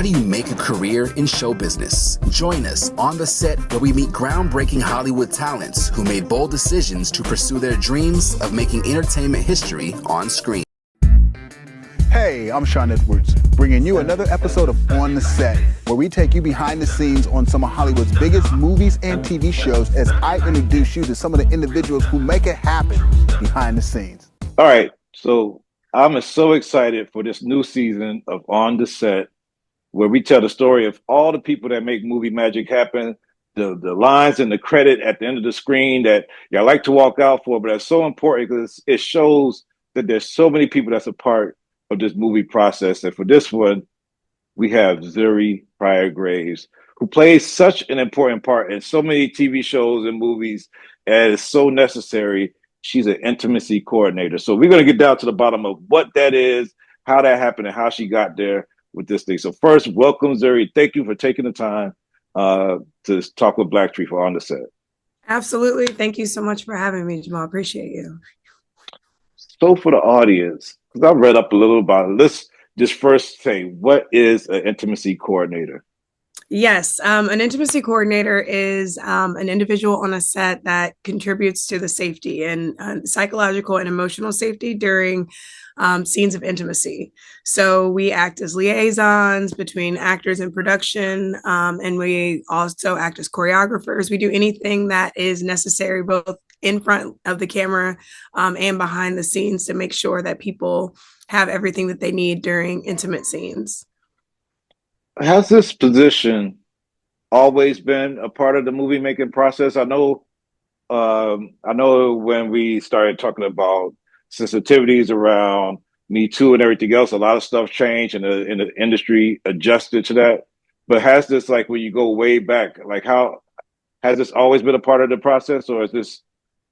how do you make a career in show business? Join us on the set where we meet groundbreaking Hollywood talents who made bold decisions to pursue their dreams of making entertainment history on screen. Hey, I'm Sean Edwards, bringing you another episode of On the Set, where we take you behind the scenes on some of Hollywood's biggest movies and TV shows as I introduce you to some of the individuals who make it happen behind the scenes. All right, so I'm so excited for this new season of On the Set, where we tell the story of all the people that make movie magic happen, the lines and the credit at the end of the screen that y'all like to walk out for, but that's so important because it shows that there's so many people that's a part of this movie process. And for this one, we have Zuri Pryor Graves, who plays such an important part in so many TV shows and movies, and it's so necessary. She's an intimacy coordinator. So we're going to get down to the bottom of what that is, how that happened, and how she got there with this thing. So first, welcome, Zuri. Thank you for taking the time to talk with BlackTree for On the Set. Absolutely. Thank you so much for having me, Jamal. Appreciate you. So for the audience, because I read up a little about it, let's just first say, what is an intimacy coordinator? Yes, an intimacy coordinator is an individual on a set that contributes to the safety and psychological and emotional safety during scenes of intimacy. So we act as liaisons between actors and production, and we also act as choreographers. We do anything that is necessary, both in front of the camera and behind the scenes, to make sure that people have everything that they need during intimate scenes. Has this position always been a part of the movie making process? I know when we started talking about sensitivities around Me Too and everything else, a lot of stuff changed and the industry adjusted to that. But has this, like, when you go way back, like, how has this always been a part of the process, or is this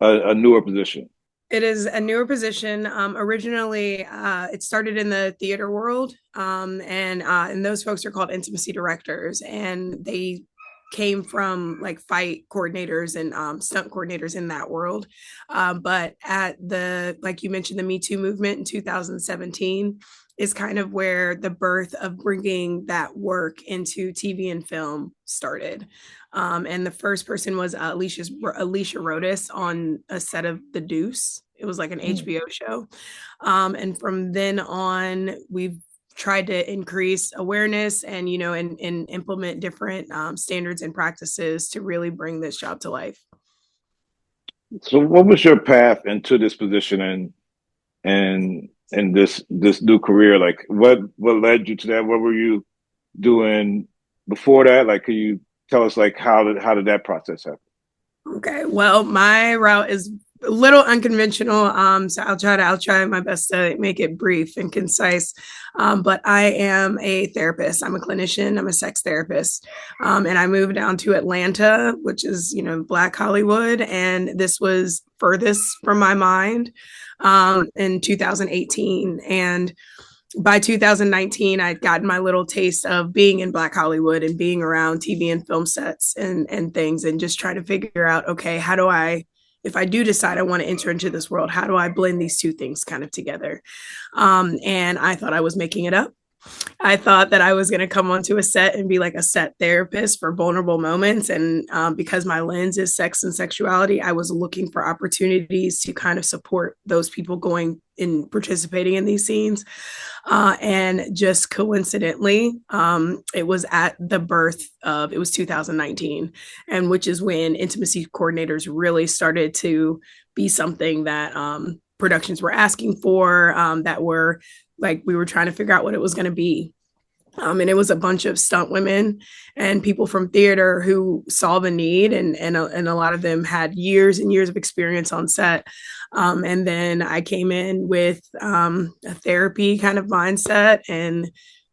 a newer position? It is a newer position. Originally, it started in the theater world, and those folks are called intimacy directors, and they came from like fight coordinators and stunt coordinators in that world. But at like you mentioned, the Me Too movement in 2017 is kind of where the birth of bringing that work into TV and film started. And the first person was Alicia Rodas on a set of The Deuce. It was like an HBO show. And from then on, we've tried to increase awareness and, and implement different standards and practices to really bring this job to life. So what was your path into this position and this new career? Like, what led you to that? What were you doing before that? Like, could you tell us, like, how did that process happen? Okay, well, my route is a little unconventional, so I'll try my best to make it brief and concise. But I am a therapist. I'm a clinician. I'm a sex therapist, and I moved down to Atlanta, which is Black Hollywood, and this was furthest from my mind in 2018, and by 2019, I'd gotten my little taste of being in Black Hollywood and being around TV and film sets and things, and just trying to figure out, okay, how do I, if I do decide I want to enter into this world, how do I blend these two things kind of together? And I thought I was making it up. I thought that I was going to come onto a set and be like a set therapist for vulnerable moments. And because my lens is sex and sexuality, I was looking for opportunities to kind of support those people going in participating in these scenes. And just coincidentally, it was at the birth of, it was 2019, and which is when intimacy coordinators really started to be something that productions were asking for, that were like, we were trying to figure out what it was going to be. And it was a bunch of stunt women and people from theater who saw the need, and a lot of them had years and years of experience on set. And then I came in with a therapy kind of mindset and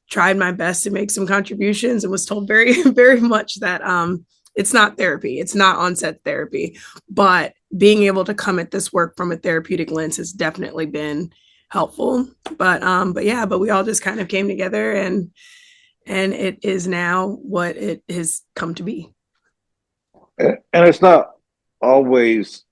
tried my best to make some contributions, and was told very, very much that it's not therapy. It's not on-set therapy, but being able to come at this work from a therapeutic lens has definitely been helpful. But we all just kind of came together, and it is now what it has come to be. And it's not always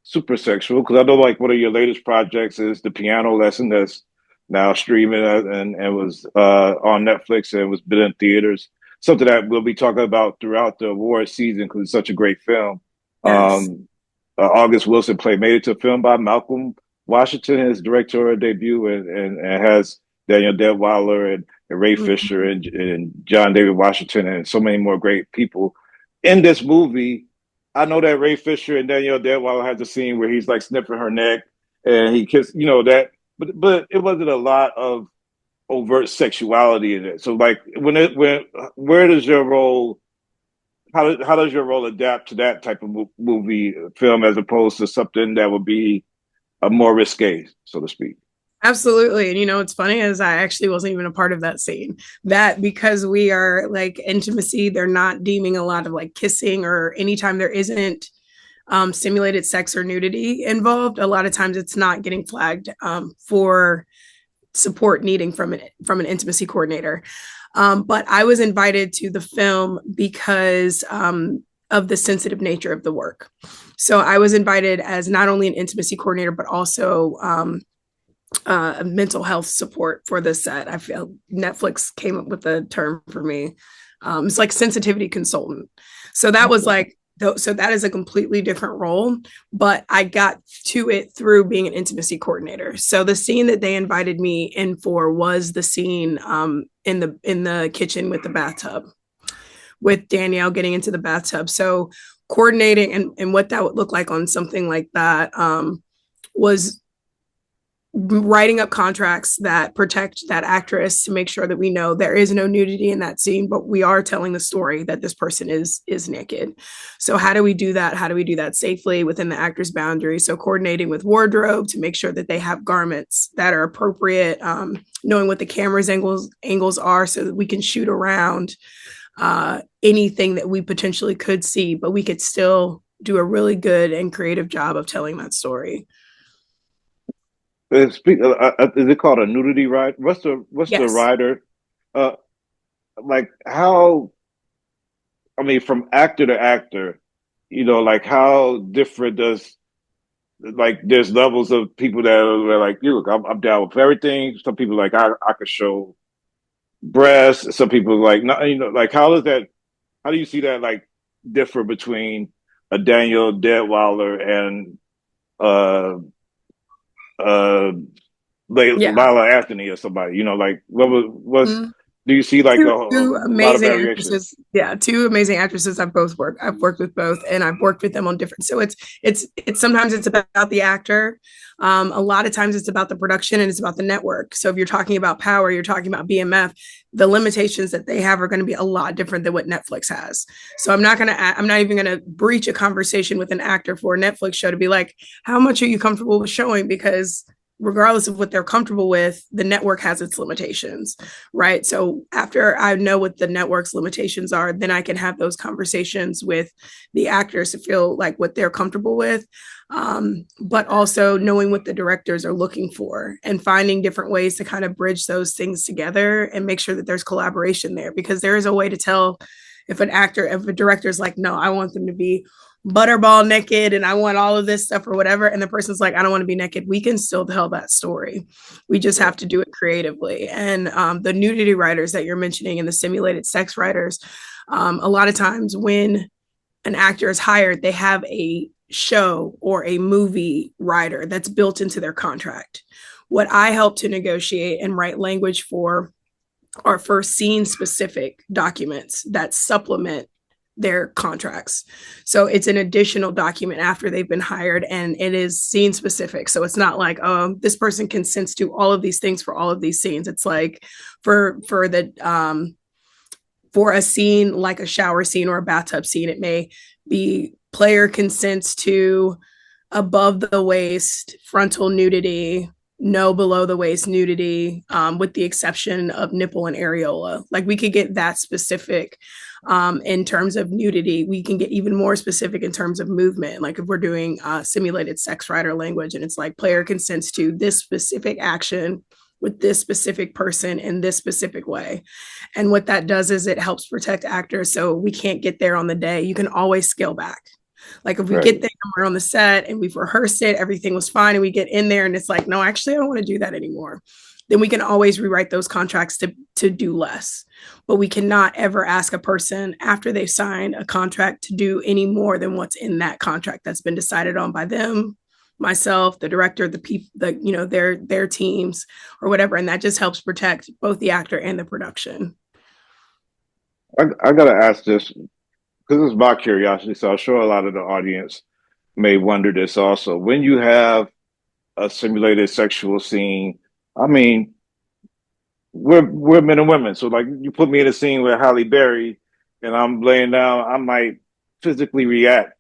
super sexual, because I know, like, one of your latest projects is the piano lesson that's now streaming and was on Netflix and was been in theaters. Something that we'll be talking about throughout the award season because it's such a great film. Yes. August Wilson made it to a film by Malcolm Washington, his directorial debut, and has Danielle Deadwyler and Ray Fisher Mhm. and John David Washington and so many more great people in this movie. I know that Ray Fisher and Danielle Deadwyler has a scene where he's like sniffing her neck and he kissed, that, but it wasn't a lot of overt sexuality in it. So like where does your role how does your role adapt to that type of movie film as opposed to something that would be a more risque, so to speak? Absolutely. And what's funny is I actually wasn't even a part of that scene. That because we are like intimacy, they're not deeming a lot of like kissing or anytime there isn't simulated sex or nudity involved. A lot of times it's not getting flagged for support needing from an intimacy coordinator. But I was invited to the film because of the sensitive nature of the work. So I was invited as not only an intimacy coordinator, but also mental health support for the set. I feel Netflix came up with a term for me. It's like sensitivity consultant. So that was like, so that is a completely different role, but I got to it through being an intimacy coordinator. So the scene that they invited me in for was the scene in the kitchen with the bathtub, with Danielle getting into the bathtub. So coordinating and what that would look like on something like that was writing up contracts that protect that actress to make sure that we know there is no nudity in that scene, but we are telling the story that this person is naked. So how do we do that? How do we do that safely within the actor's boundaries? So coordinating with wardrobe to make sure that they have garments that are appropriate, knowing what the camera's angles are so that we can shoot around anything that we potentially could see, but we could still do a really good and creative job of telling that story. Is it called a nudity ride? What's the Yes. rider? Uh, like how? I mean, from actor to actor, like how different does like there's levels of people that are like, look, I'm down with everything. Some people like I could show breasts. Some people like not, like how does that? How do you see that like differ between a Daniel Deadwyler and uh uh like Yeah. Lila Anthony or somebody, like what's Mhm. do you see like a Two lot of amazing variation? actresses. Yeah, two amazing actresses. I've worked with both, and I've worked with them on different. So it's sometimes it's about the actor. A lot of times it's about the production and it's about the network. So if you're talking about Power, you're talking about BMF. The limitations that they have are going to be a lot different than what Netflix has. So I'm not even gonna breach a conversation with an actor for a Netflix show to be like, how much are you comfortable with showing? Because regardless of what they're comfortable with, the network has its limitations, right? So after I know what the network's limitations are, then I can have those conversations with the actors to feel like what they're comfortable with. But also knowing what the directors are looking for and finding different ways to kind of bridge those things together and make sure that there's collaboration there, because there is a way to tell if a director's like, no, I want them to be butterball naked and I want all of this stuff or whatever, and the person's like, I don't want to be naked, we can still tell that story. We just have to do it creatively. And the nudity writers that you're mentioning and the simulated sex writers, a lot of times when an actor is hired, they have a show or a movie writer that's built into their contract. What I help to negotiate and write language for are for scene specific documents that supplement their contracts. So it's an additional document after they've been hired, and it is scene specific. So it's not like, oh, this person consents to all of these things for all of these scenes. It's like for a scene like a shower scene or a bathtub scene, it may be player consents to above the waist frontal nudity, no below the waist nudity, with the exception of nipple and areola. Like we could get that specific in terms of nudity. We can get even more specific in terms of movement. Like if we're doing simulated sex writer language and it's like player consents to this specific action with this specific person in this specific way. And what that does is it helps protect actors. So we can't get there on the day. You can always scale back. Like if we Right. get there and we're on the set and we've rehearsed it, everything was fine, and we get in there and it's like, no, actually, I don't want to do that anymore. then we can always rewrite those contracts to do less. But we cannot ever ask a person after they've signed a contract to do any more than what's in that contract that's been decided on by them, myself, the director, the people, their teams or whatever. And that just helps protect both the actor and the production. I gotta ask this because it's my curiosity, so I'm sure a lot of the audience may wonder this also. When you have a simulated sexual scene, I mean, we're men and women, so like you put me in a scene with Halle Berry, and I'm laying down, I might physically react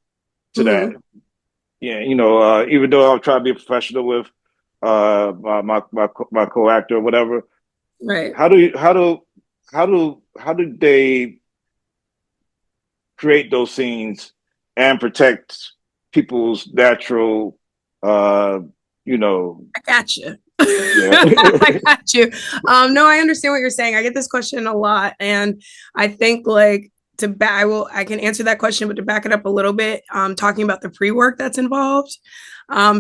to that. Yeah, even though I'm trying to be a professional with my co-actor or whatever. Right. How do they create those scenes and protect people's natural I got you. Yeah. I got you. No, I understand what you're saying. I get this question a lot, and I think like I can answer that question, but to back it up a little bit, talking about the pre-work that's involved.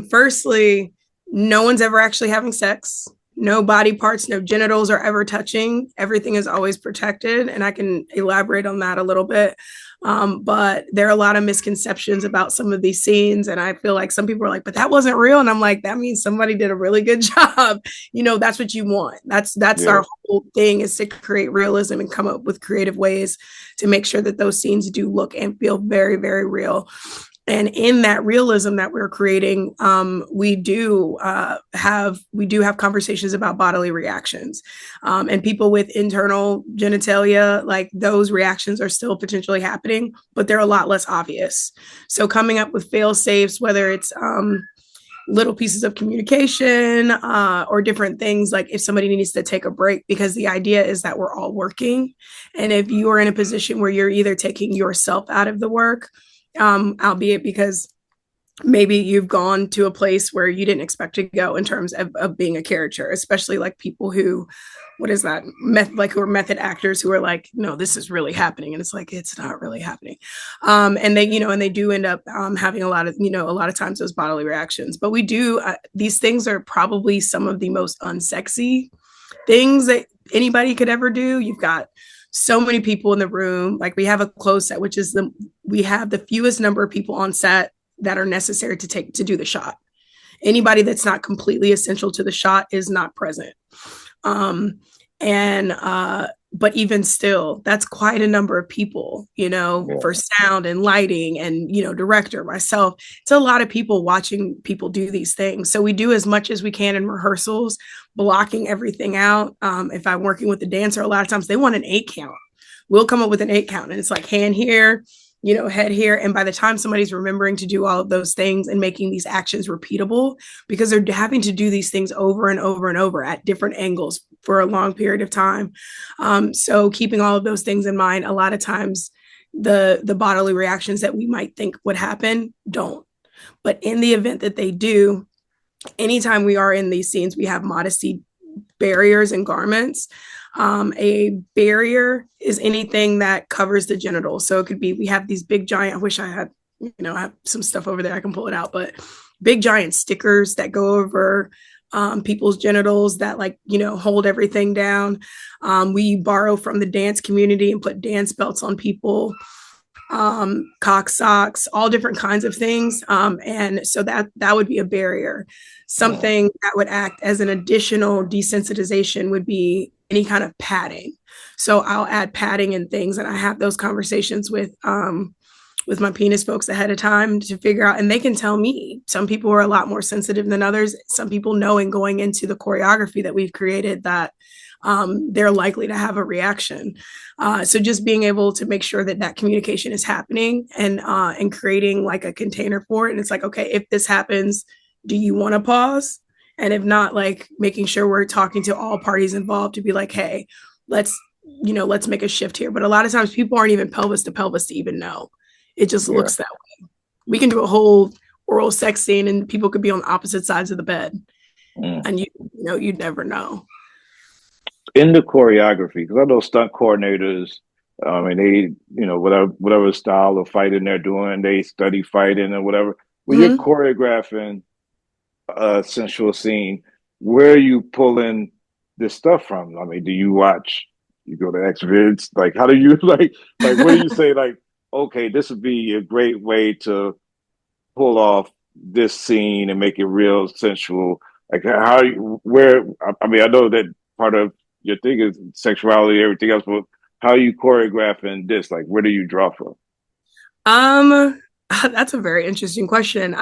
Firstly, no one's ever actually having sex. No body parts, no genitals are ever touching. Everything is always protected, and I can elaborate on that a little bit. But there are a lot of misconceptions about some of these scenes, and I feel like some people are like, "But that wasn't real," and I'm like, "That means somebody did a really good job." That's what you want. That's our whole thing, is to create realism and come up with creative ways to make sure that those scenes do look and feel very, very real. And in that realism that we're creating, we do have conversations about bodily reactions, and people with internal genitalia, like those reactions are still potentially happening, but they're a lot less obvious. So coming up with fail safes, whether it's little pieces of communication or different things, like if somebody needs to take a break, because the idea is that we're all working, and if you are in a position where you're either taking yourself out of the work, albeit because maybe you've gone to a place where you didn't expect to go in terms of being a character, especially like people who, who are method actors who are like, no, this is really happening. And it's like, it's not really happening. And they do end up having a lot of times those bodily reactions. But we do, these things are probably some of the most unsexy things that anybody could ever do. You've got so many people in the room. Like we have a closed set, which is we have the fewest number of people on set that are necessary to do the shot. Anybody that's not completely essential to the shot is not present. But even still, that's quite a number of people, for sound and lighting and, director, myself. It's a lot of people watching people do these things. So we do as much as we can in rehearsals, blocking everything out. If I'm working with the dancer, a lot of times they want an 8 count. We'll come up with an 8 count, and it's like hand here, head here. And by the time somebody's remembering to do all of those things and making these actions repeatable, because they're having to do these things over and over and over at different angles for a long period of time. So keeping all of those things in mind, a lot of times the bodily reactions that we might think would happen don't. But in the event that they do, anytime we are in these scenes, we have modesty barriers and garments. A barrier is anything that covers the genitals. So it could be, we have these big giant, I wish I had, I have some stuff over there, I can pull it out, but big giant stickers that go over people's genitals that hold everything down. We borrow from the dance community and put dance belts on people, cock socks, all different kinds of things. And so that would be a barrier. Something that would act as an additional desensitization would be any kind of padding. So I'll add padding and things, and I have those conversations with my penis folks ahead of time to figure out, and they can tell me. Some people are a lot more sensitive than others. Some people knowing going into the choreography that we've created that they're likely to have a reaction. So just being able to make sure that communication is happening and creating like a container for it. And it's like, okay, if this happens, do you want to pause? And if not, like making sure we're talking to all parties involved to be like, hey, let's make a shift here. But a lot of times people aren't even pelvis to pelvis to even know. It just looks that way. We can do a whole oral sex scene and people could be on opposite sides of the bed. And you'd never know. In the choreography, because I know stunt coordinators, they, whatever style of fighting they're doing, they study fighting or whatever. When you're choreographing a sensual scene, where are you pulling this stuff from? I mean, do you watch? You go to Xvids? Like, how do you like? What do you say? Like, okay, this would be a great way to pull off this scene and make it real sensual. Like, how you where? I mean, I know that part of your thing is sexuality, everything else, but how are you choreographing this? Like, where do you draw from? Um, that's a very interesting question.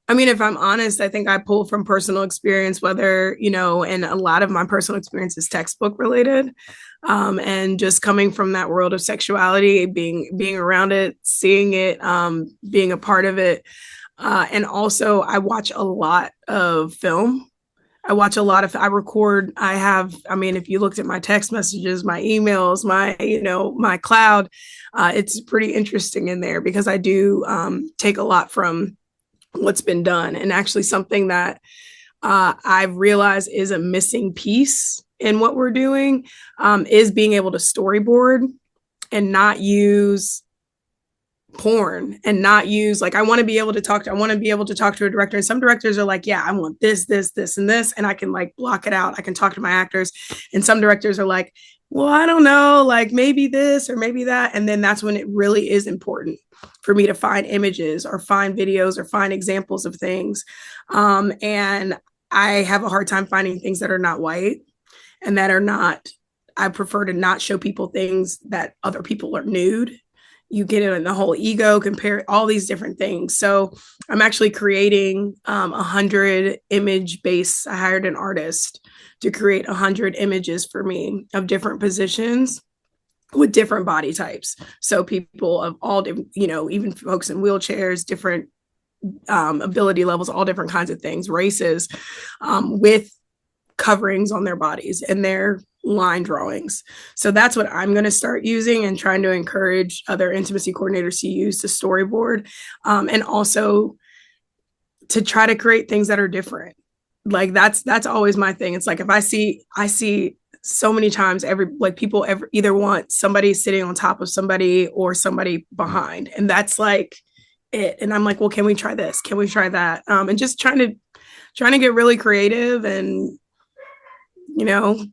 I mean, if I'm honest, I think I pull from personal experience, whether, and a lot of my personal experience is textbook related. And just coming from that world of sexuality, being around it, seeing it, being a part of it. And also I watch a lot of film. I record, I mean, if you looked at my text messages, my emails, my cloud, it's pretty interesting in there because I do take a lot from what's been done. And actually something that I've realized is a missing piece in what we're doing is being able to storyboard and not use porn and not use I want to be able to talk to a director, and some directors are like, yeah, I want this, and this, and I can block it out. I can talk to my actors. And some directors are like, well, I don't know, maybe this or maybe that. And then that's when it really is important for me to find images or find videos or find examples of things. And I have a hard time finding things that are not white and that are not, I prefer to not show people things that other people are nude. You get in the whole ego, compare all these different things. So I'm actually creating 100 image base. I hired an artist to create 100 images for me of different positions with different body types. So people of all, even folks in wheelchairs, different ability levels, all different kinds of things, races, with coverings on their bodies and their line drawings. So that's what I'm going to start using and trying to encourage other intimacy coordinators to use to storyboard, and also to try to create things that are different. That's always my thing. It's like if I see so many times people either want somebody sitting on top of somebody or somebody behind, and that's like it. And I'm like, well, can we try this? Can we try that? And just trying to get really creative and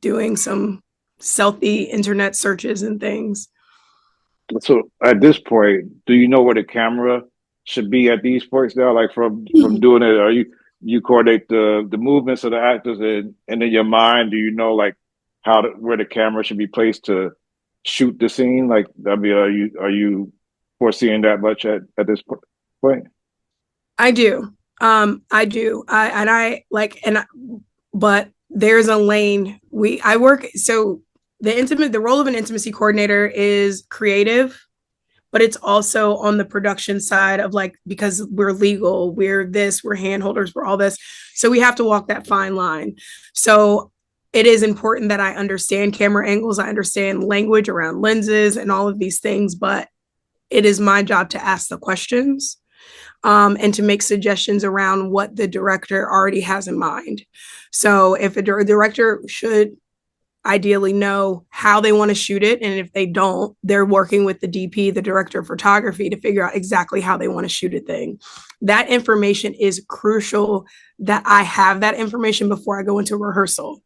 doing some stealthy internet searches and things. So at this point, do you know where the camera should be at these points now? Like from doing it, are you coordinate the movements of the actors and in your mind, do you know where the camera should be placed to shoot the scene? Like, I mean, are you foreseeing that much at this point? I do. I do. But there's a lane I work. So the role of an intimacy coordinator is creative, but it's also on the production side of because we're legal, we're handholders, we're all this. So we have to walk that fine line. So it is important that I understand camera angles. I understand language around lenses and all of these things, but it is my job to ask the questions. And to make suggestions around what the director already has in mind. So if a director should ideally know how they want to shoot it, and if they don't, they're working with the DP, the director of photography, to figure out exactly how they want to shoot a thing. That information is crucial, that I have that information before I go into rehearsal,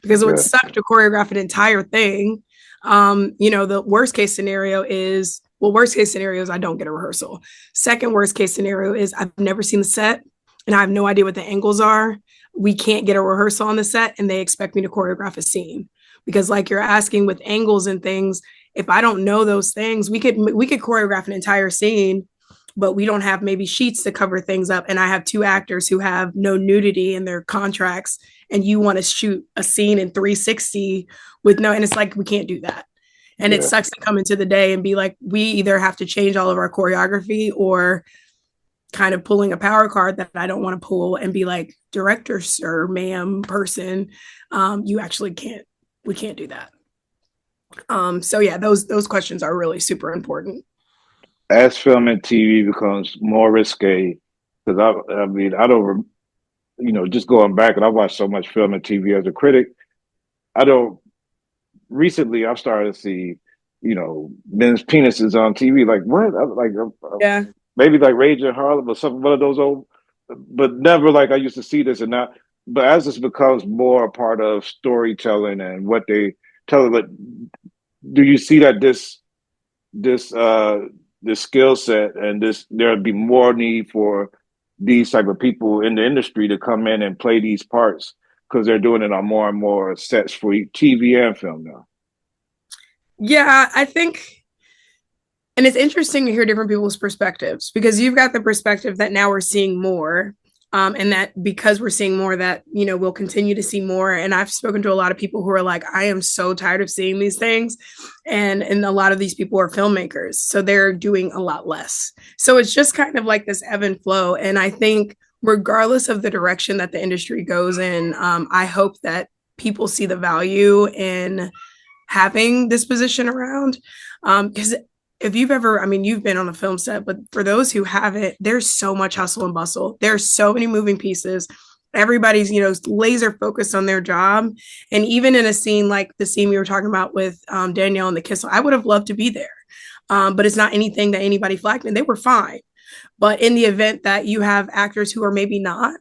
because it would suck to choreograph an entire thing. The worst case scenario is I don't get a rehearsal. Second worst case scenario is I've never seen the set and I have no idea what the angles are. We can't get a rehearsal on the set and they expect me to choreograph a scene. Because you're asking with angles and things, if I don't know those things, we could choreograph an entire scene, but we don't have maybe sheets to cover things up. And I have two actors who have no nudity in their contracts, and you want to shoot a scene in 360 and it's we can't do that. And it sucks to come into the day and be like, we either have to change all of our choreography or kind of pulling a power card that I don't want to pull and be like, director, sir, ma'am, person, you actually can't, we can't do that. So yeah, those questions are really super important. As film and TV becomes more risque, because I don't, just going back, and I watched so much film and TV as a critic, recently I've started to see, men's penises on TV. Like what? Maybe Rage in Harlem or something, one of those old, but never I used to see this. And now as this becomes more a part of storytelling and what they tell, but do you see that this this skill set and there'll be more need for these type of people in the industry to come in and play these parts because they're doing it on more and more sets for TV and film now? Yeah, I think, and it's interesting to hear different people's perspectives because you've got the perspective that now we're seeing more. And that because we're seeing more, that, we'll continue to see more. And I've spoken to a lot of people who are like, I am so tired of seeing these things. And a lot of these people are filmmakers. So they're doing a lot less. So it's just kind of like this ebb and flow. And I think regardless of the direction that the industry goes in, I hope that people see the value in having this position around. Because if you've ever, I mean, you've been on a film set, but for those who haven't, there's so much hustle and bustle. There's so many moving pieces. Everybody's, laser focused on their job. And even in a scene like the scene we were talking about with Danielle and the kiss, I would have loved to be there. But it's not anything that anybody flagged, and they were fine. But in the event that you have actors who are maybe not,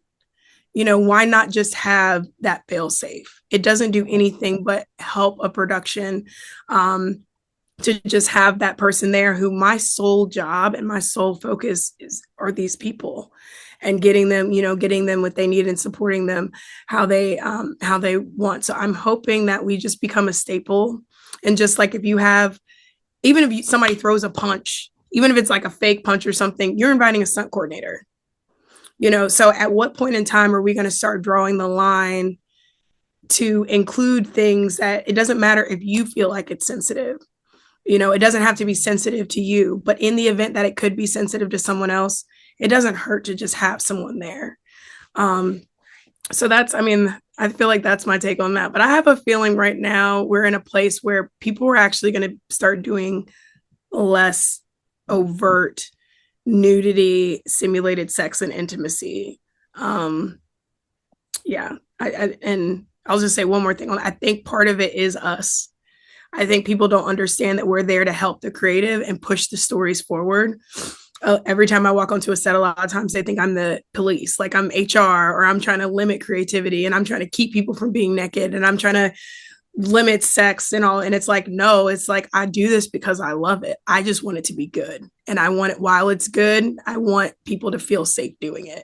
why not just have that fail safe? It doesn't do anything but help a production. To just have that person there who my sole job and my sole focus are these people, and getting them what they need and supporting them how they want. So I'm hoping that we just become a staple. And just like if you have, even if somebody throws a punch, even if it's like a fake punch or something, you're inviting a stunt coordinator. So at what point in time are we going to start drawing the line to include things that it doesn't matter if you feel like it's sensitive? It doesn't have to be sensitive to you, but in the event that it could be sensitive to someone else, it doesn't hurt to just have someone there. So I feel like that's my take on that. But I have a feeling right now we're in a place where people are actually going to start doing less overt nudity, simulated sex, and intimacy. Yeah. And I'll just say one more thing on that. I think part of it is us. I think people don't understand that we're there to help the creative and push the stories forward. Every time I walk onto a set, a lot of times they think I'm the police, like I'm HR, or I'm trying to limit creativity and I'm trying to keep people from being naked and I'm trying to limit sex and all. And it's like, no, it's like, I do this because I love it. I just want it to be good. And I want it, while it's good, I want people to feel safe doing it.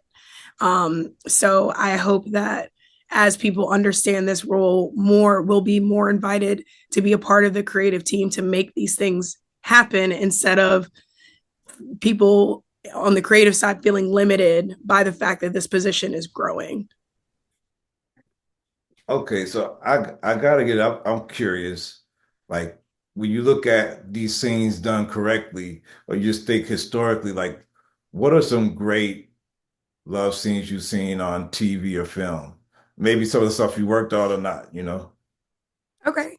So I hope that as people understand this role more, will be more invited to be a part of the creative team to make these things happen, instead of people on the creative side feeling limited by the fact that this position is growing. Okay, so I gotta get up. I'm curious, like when you look at these scenes done correctly, or you just think historically, like what are some great love scenes you've seen on TV or film? Maybe some of the stuff you worked on or not. Okay.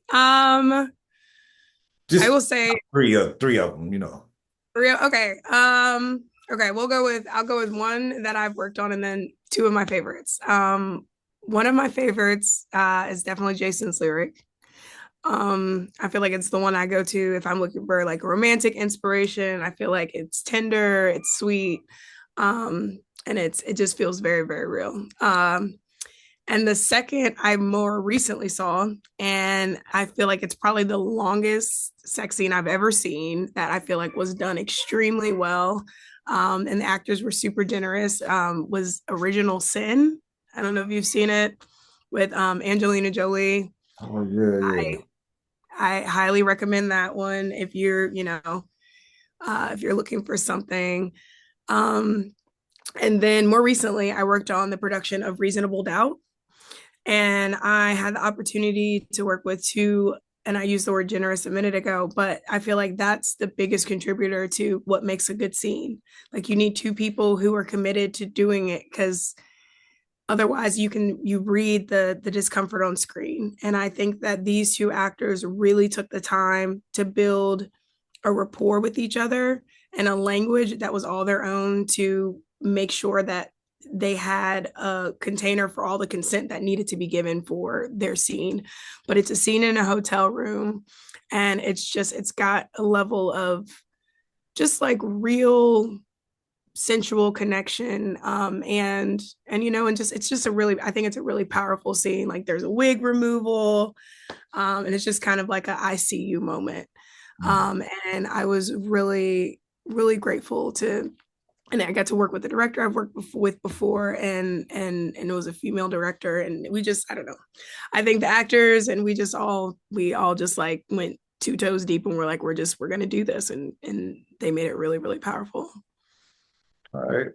Just I will say three of them. real. Okay. Okay. I'll go with one that I've worked on, and then two of my favorites. One of my favorites is definitely Jason's lyric. I feel like it's the one I go to if I'm looking for like romantic inspiration. I feel like it's tender, it's sweet, and it just feels very, very real. And the second I more recently saw, and I feel like it's probably the longest sex scene I've ever seen that I feel like was done extremely well, and the actors were super generous, was Original Sin. I don't know if you've seen it, with Angelina Jolie. Oh yeah. I highly recommend that one if you're, if you're looking for something. And then more recently, I worked on the production of Reasonable Doubt. And I had the opportunity to work with two, and I used the word generous a minute ago, but I feel like that's the biggest contributor to what makes a good scene. Like you need two people who are committed to doing it, because otherwise you read the discomfort on screen. And I think that these two actors really took the time to build a rapport with each other and a language that was all their own, to make sure that they had a container for all the consent that needed to be given for their scene. But it's a scene in a hotel room, and it's got a level of just like real sensual connection, and and just it's just a really, I think it's a really powerful scene. Like there's a wig removal, and it's just kind of like a I see you moment. And I was really really grateful to, and I got to work with the director I've worked with before, and it was a female director, and we just, I don't know, I think the actors and we all just like went two toes deep, and we're like, we're gonna do this, and they made it really really powerful. All right.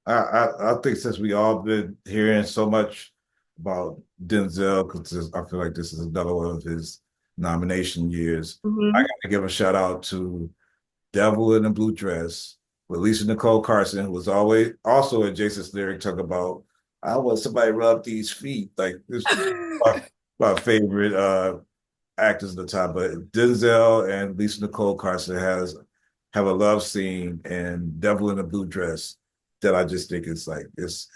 I think since we all been hearing so much about Denzel, because I feel like this is another one of his nomination years, I got to give a shout out to Devil in a Blue Dress with Lisa Nicole Carson, who was always also in Jason's lyric talk about, I want somebody to rub these feet. Like this my favorite actors of the time. But Denzel and Lisa Nicole Carson have a love scene in Devil in a Blue Dress that I just think is like is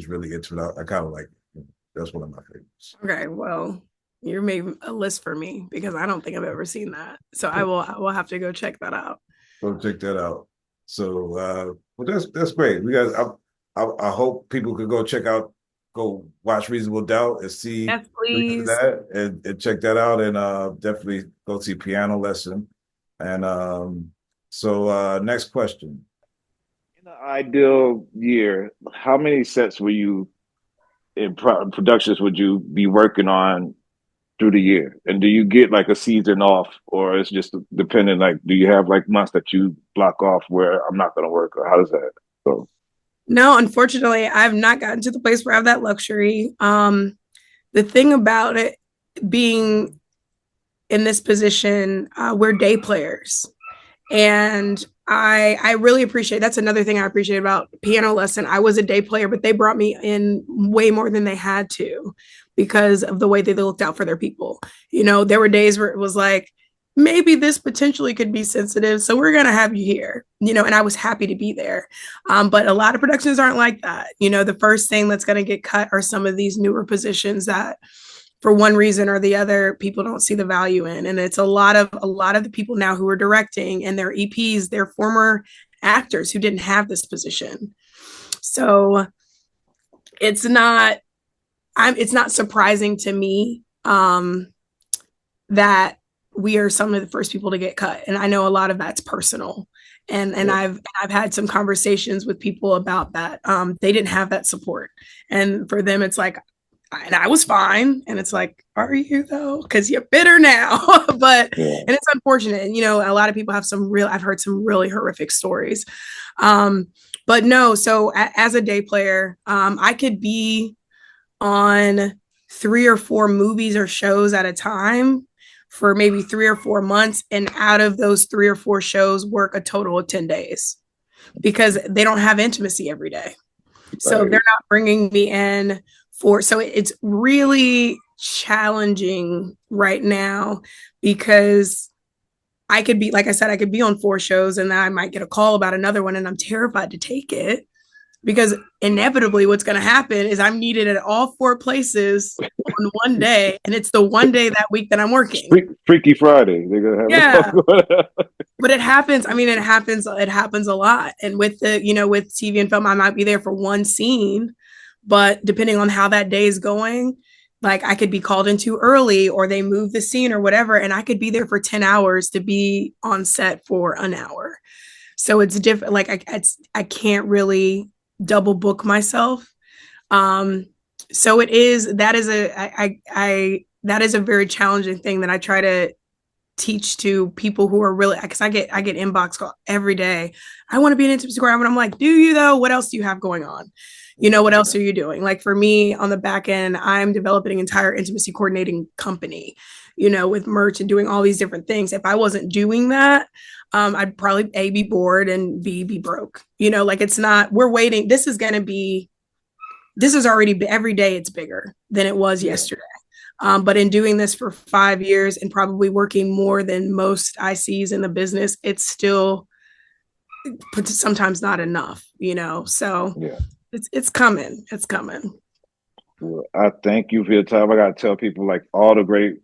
really intimate. I kind of like it. That's one of my favorites. Okay, well, you made a list for me because I don't think I've ever seen that. So I will have to go check that out. Go check that out. So well that's great. We got I hope people could go watch Reasonable Doubt and see Yes, please. that and check that out, and definitely go see Piano Lesson. And so next question. In an ideal year, how many sets were you in productions would you be working on through the year? And do you get like a season off, or it's just dependent? Like, do you have like months that you block off where I'm not going to work, or how does that go? No, unfortunately, I've not gotten to the place where I have that luxury. The thing about it being in this position, we're day players. And I really appreciate, that's another thing I appreciate about Piano Lesson. I was a day player, but they brought me in way more than they had to because of the way they looked out for their people. There were days where it was like, maybe this potentially could be sensitive, so we're going to have you here, and I was happy to be there. But a lot of productions aren't like that. The first thing that's going to get cut are some of these newer positions that for one reason or the other, people don't see the value in. And it's a lot of the people now who are directing and their EPs, they're former actors who didn't have this position. So it's not surprising to me that we are some of the first people to get cut. And I know a lot of that's personal. And I've had some conversations with people about that. They didn't have that support. And for them, it's like, and I was fine. And it's like, are you though? Because you're bitter now. But and it's unfortunate. And, a lot of people have I've heard some really horrific stories. But no, so as a day player, I could be on 3 or 4 movies or shows at a time for maybe 3 or 4 months. And out of those 3 or 4 shows, work a total of 10 days because they don't have intimacy every day. So they're not bringing me in so it's really challenging right now because I could be, like I said, I could be on 4 shows and then I might get a call about another one and I'm terrified to take it because inevitably what's going to happen is I'm needed at all 4 places on one day. And it's the one day that week that I'm working. Freaky Friday. They're going to have But it happens. I mean, it happens a lot. And with with TV and film, I might be there for one scene. But depending on how that day is going, like I could be called in too early or they move the scene or whatever. And I could be there for 10 hours to be on set for an hour. So it's different. Like I can't really double book myself. So that is a very challenging thing that I try to teach to people who are really, because I get inbox call every day. I want to be an intimacy choreographer. And I'm like, do you though? What else do you have going on? What else are you doing? Like for me on the back end, I'm developing an entire intimacy coordinating company, with merch and doing all these different things. If I wasn't doing that, I'd probably A, be bored and B, be broke. Like it's not, we're waiting. This is already every day it's bigger than it was yesterday. But in doing this for 5 years and probably working more than most ICs in the business, it's still sometimes not enough, so it's coming. It's coming. Well, I thank you for your time. I got to tell people like all the great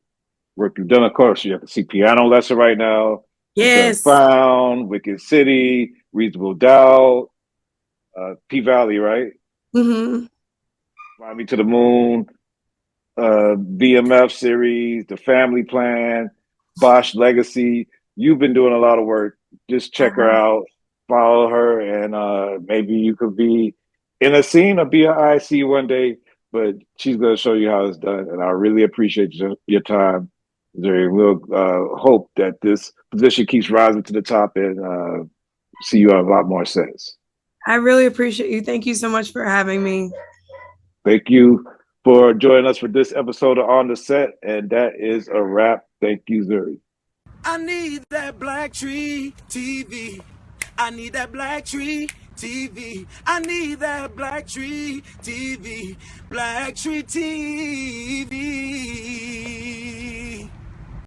work you've done. Of course, you have to see Piano Lesson right now. Yes. Found, Wicked City, Reasonable Doubt. P-Valley, right? Hmm. Fly Me to the Moon, BMF series, The Family Plan, Bosch Legacy. You've been doing a lot of work. Just check her out, follow her, and maybe you could be in a scene or be an IC one day. But she's going to show you how it's done, and I really appreciate your time. We'll hope that this position keeps rising to the top and see you on a lot more sets. I really appreciate you. Thank you so much for having me. Thank you for joining us for this episode of On the Set, and that is a wrap. Thank you, Zuri. I need that BlackTree TV. I need that BlackTree TV. I need that BlackTree TV. BlackTree TV.